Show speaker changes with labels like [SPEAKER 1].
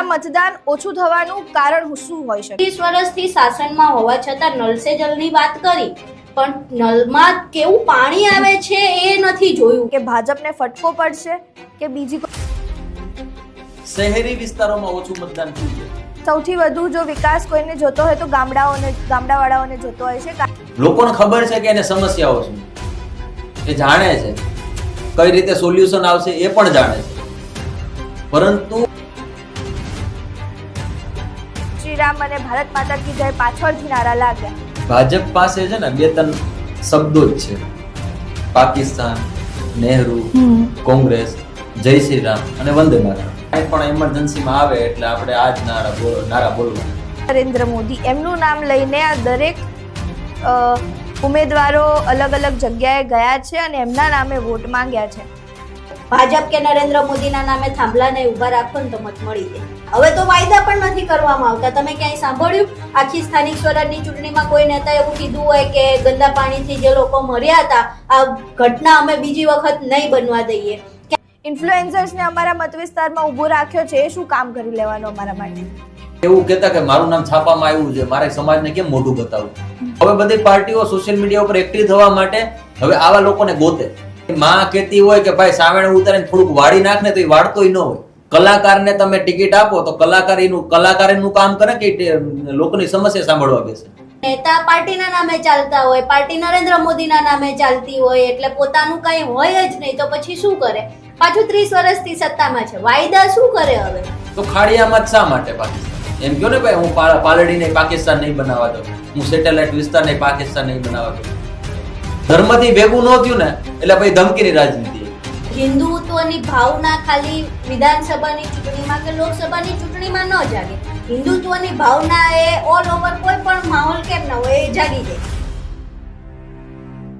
[SPEAKER 1] આ મતદાન ઓછું થવાનું કારણ શું હોઈ શકે?
[SPEAKER 2] 30 વર્ષથી શાસનમાં હોવા છતાં નળ સે જલની વાત કરી, પણ નળમાં કેવું પાણી આવે છે એ નથી જોયું.
[SPEAKER 1] કે ભાજપને ફટકો પડશે કે બીજી
[SPEAKER 3] શહેરી વિસ્તારોમાં ઓછું મતદાન થયું છે.
[SPEAKER 1] સૌથી વધુ જો વિકાસ કોઈને જોતો હોય તો ગામડાવાળાઓને જોતો હોય છે.
[SPEAKER 3] લોકોને ખબર છે કે એને સમસ્યાઓ શું, એ જાણે છે કઈ રીતે સોલ્યુશન આવશે એ પણ જાણે છે, પરંતુ
[SPEAKER 1] શ્રીરામ અને ભારત માતા કી જય પાછળથી નારા લાગ્યા.
[SPEAKER 3] ભાજપ પાસે છે ને 2-3 શબ્દો જ છે: પાકિસ્તાન, નહેરુ, કોંગ્રેસ, જય શ્રી રામ અને વંદે માતરમ. કંઈ પણ ઇમરજન્સીમાં આવે એટલે આપણે આ જ નારા બોલવા.
[SPEAKER 1] નરેન્દ્ર મોદી એમનું નામ લઈને આ દરેક ઉમેદવારો અલગ અલગ જગ્યાએ ગયા છે અને એમના નામે વોટ માંગ્યા છે.
[SPEAKER 2] ભાજપ કે નરેન્દ્ર મોદીના નામે થાંભલાને ઊભા રાખો ને તો મત મળી જાય. હવે તો વાયદા પણ નથી કરવામાં આવતા. તમે ક્યાંય સાંભળ્યું આખી સ્થાનિક સ્વરાજની ચૂંટણીમાં કોઈ નેતા એવું કીધું હોય કે ગંદા પાણીથી જે લોકો મર્યા હતા આ ઘટના અમે બીજી વખત નહીં બનવા દઈએ?
[SPEAKER 1] ઇન્ફ્લુએન્સર્સને અમારા મત વિસ્તારમાં ઊભો રાખ્યો છે, એ શું કામ કરી લેવાનું અમારા માટે?
[SPEAKER 3] એવું કહેતા કે મારું નામ છાપામાં આવ્યું છે, મારે સમાજને કેમ મોઢું બતાવવું? હવે બધી પાર્ટીઓ સોશિયલ મીડિયા ઉપર એક્ટિવ થવા માટે હવે આવા લોકોને ગોતે. માં કહેતી હોય કે ભાઈ સાવણે ઉતારીને થોડુંક વાળી નાખ ને તો એ વાળતોય ન હોય. કલાકારને તમે ટિકિટ આપો તો કલાકારીનું કામ કરે કે લોકોની સમસ્યા સાંભળવા બેસે?
[SPEAKER 2] નેતા પાર્ટીના નામે ચાલતા હોય, પાર્ટી નરેન્દ્ર મોદીના નામે ચાલતી હોય, એટલે પોતાનું કઈ હોય જ નહીં તો પછી શું કરે? પાછું 30 વર્ષથી સત્તામાં છે, વાયદા શું કરે હવે?
[SPEAKER 3] તો ખાડિયામાં જ શા માટે પાકિસ્તાન? એમ કહો ને ભાઈ હું પાલડીને પાકિસ્તાન નહીં બનાવવા દઉં, હું સેટેલાઇટ વિસ્તારને પાકિસ્તાન નહીં બનાવવા દઉં. ધર્મથી ભેગું ન થયું ને એટલે ભાઈ ધમકીની રાજનીતિ.
[SPEAKER 2] હિન્દુત્વની ભાવના ખાલી વિધાનસભાની ચૂંટણીમાં કે લોકસભાની ચૂંટણીમાં ન જાગે. હિન્દુત્વની ભાવના એ ઓલ ઓવર કોઈ પણ માહોલ કેમ ન હોય એ જાગી જાય.